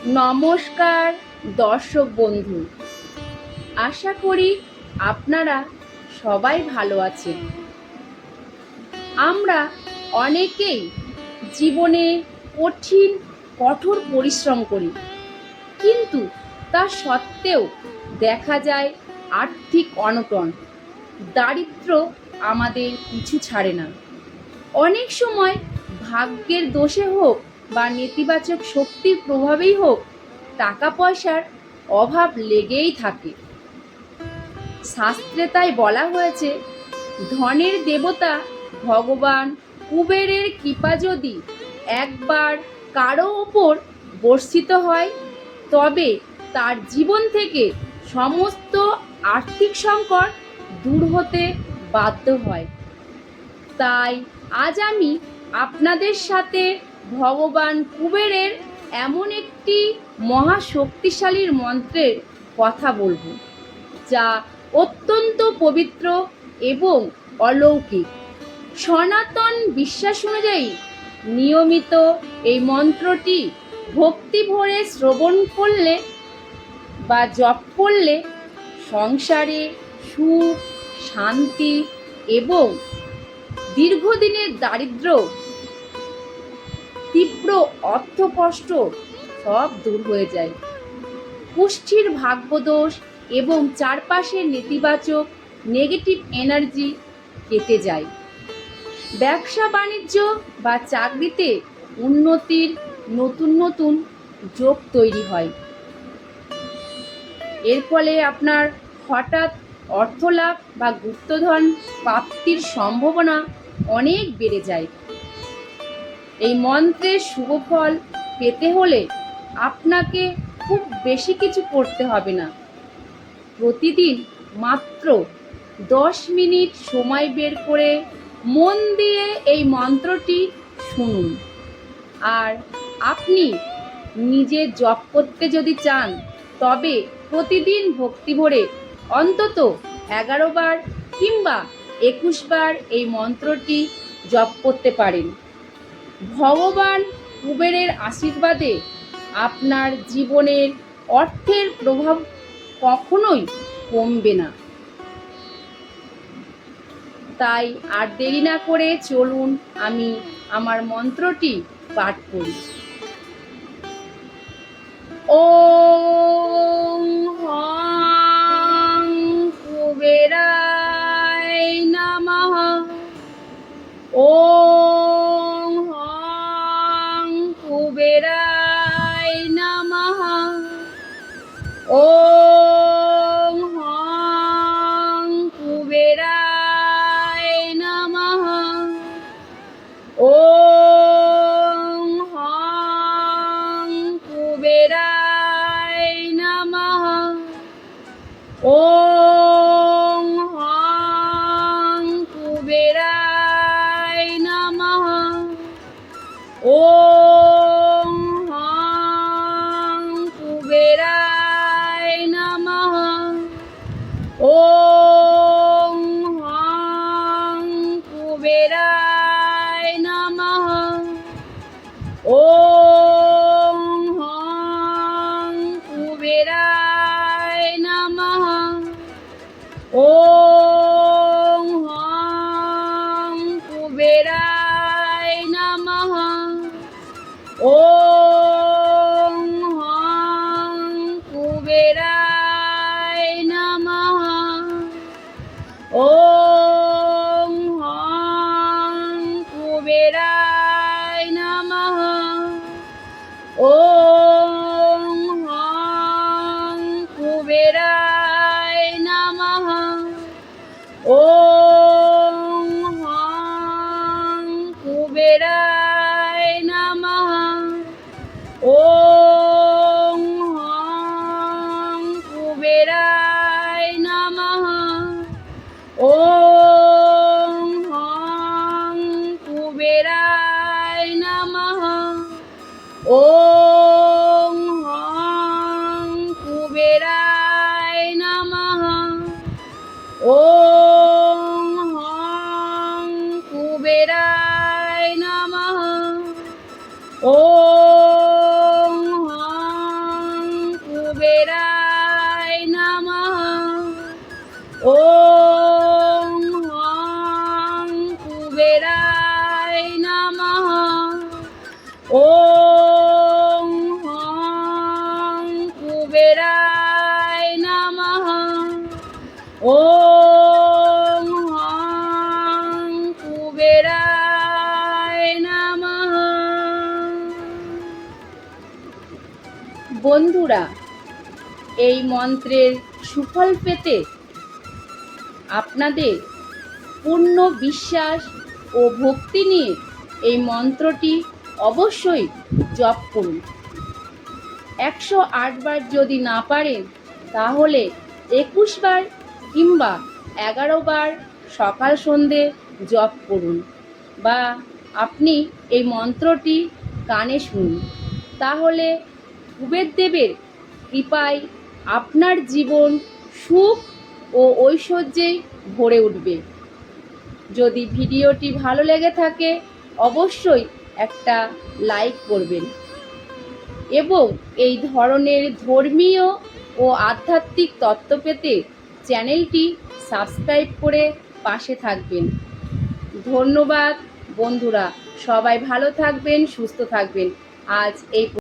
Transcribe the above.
নমস্কার দর্শক বন্ধু, আশা করি আপনারা সবাই ভালো আছেন। আমরা অনেকেই জীবনে কঠোর পরিশ্রম করি, কিন্তু তা সত্ত্বেও দেখা যায় আর্থিক অনটন, দারিদ্র্য আমাদের পিছু ছাড়ে না। অনেক সময় ভাগ্যের দোষে হোক বা নেতিবাচক শক্তির প্রভাবেই হোক, টাকা পয়সার অভাব লেগেই থাকে। শাস্ত্রে তাই বলা হয়েছে, ধনের দেবতা ভগবান কুবেরের কৃপা যদি একবার কারো ওপর বর্ষিত হয়, তবে তার জীবন থেকে সমস্ত আর্থিক সংকট দূর হতে বাধ্য হয়। তাই আজ আমি আপনাদের সাথে ভগবান কুবেরের এমন একটি মহাশক্তিশালী মন্ত্রের কথা বলবো, যা অত্যন্ত পবিত্র এবং অলৌকিক। সনাতন বিশ্বাস অনুযায়ী নিয়মিত এই মন্ত্রটি ভক্তি ভরে শ্রবণ করলে বা জপ করলে সংসারে সুখ, শান্তি এবং দীর্ঘদিনের দারিদ্র্য, তীব্র অর্থকষ্ট সব দূর হয়ে যায়। পুষ্টির ভাগ্যদোষ এবং চারপাশের নেগেটিভ এনার্জি কেটে যায়। ব্যবসা বাণিজ্য বা চাকরিতে উন্নতির নতুন যোগ তৈরি হয়। এর ফলে আপনার হঠাৎ অর্থলাভ বা গুপ্তধন প্রাপ্তির সম্ভাবনা অনেক বেড়ে যায়। এই মন্ত্রের শুভ ফল পেতে হলে আপনাকে খুব বেশি কিছু করতে হবে না। প্রতিদিন মাত্র 10 মিনিট সময় বের করে মন দিয়ে এই মন্ত্রটি শুনুন। আর আপনি নিজে জপ করতে যদি চান, তবে প্রতিদিন ভক্তি ভরে অন্তত 11 বার কিংবা 21 বার এই মন্ত্রটি জপ করতে পারেন। ভগবান কুবেরের আশীর্বাদে আপনার জীবনের অর্থের প্রভাব কখনোই কমবে না। তাই আর দেরি না করে চলুন আমি আমার মন্ত্রটি পাঠ করি। ওম হং কুবেরায় নমঃ। ওম হং কুবেরায় নমঃ। ওম হং কুবেরায় নমঃ। ওম হং কুবেরায় নমঃ। ওম হং কুবেরায় নমঃ। ওম হং কুবেরায় নমঃ। ওম হং কুবেরায় নমঃ। ওম হং কুবেরায় নমঃ। ওম হং কুবেরায় নমঃ। ওম হং কুবেরায় নমঃ। ওম হং কুবেরায় নমঃ। ওম হং কুবেরায় নমঃ। ওম হং কুবেরায় নমঃ। ওম হং কুবেরায় নমঃ। ওম হং কুবেরায় নমঃ। ওম হং কুবেরায় নমঃ। ওম হং কুবেরায় নমঃ। ওম বন্ধুরা, এই মন্ত্রের সুফল পেতে আপনাদের পূর্ণ বিশ্বাস ও ভক্তি নিয়ে এই মন্ত্রটি অবশ্যই জপ করুন। 108 বার যদি না পারেন তাহলে 21 বার কিংবা 11 বার সকাল সন্ধে জপ করুন, বা আপনি এই মন্ত্রটি কানে শুনুন। তাহলে কুবের দেবের কৃপায় আপনার জীবন সুখ ও ঐশ্বর্যে ভরে উঠবে। যদি ভিডিওটি ভালো লেগে থাকে অবশ্যই একটা লাইক করবেন এবং এই ধরনের ধর্মীয় ও আধ্যাত্মিক তত্ত্ব পেতে চ্যানেলটি সাবস্ক্রাইব করে পাশে থাকবেন। ধন্যবাদ বন্ধুরা, সবাই ভালো থাকবেন, সুস্থ থাকবেন। আজ এই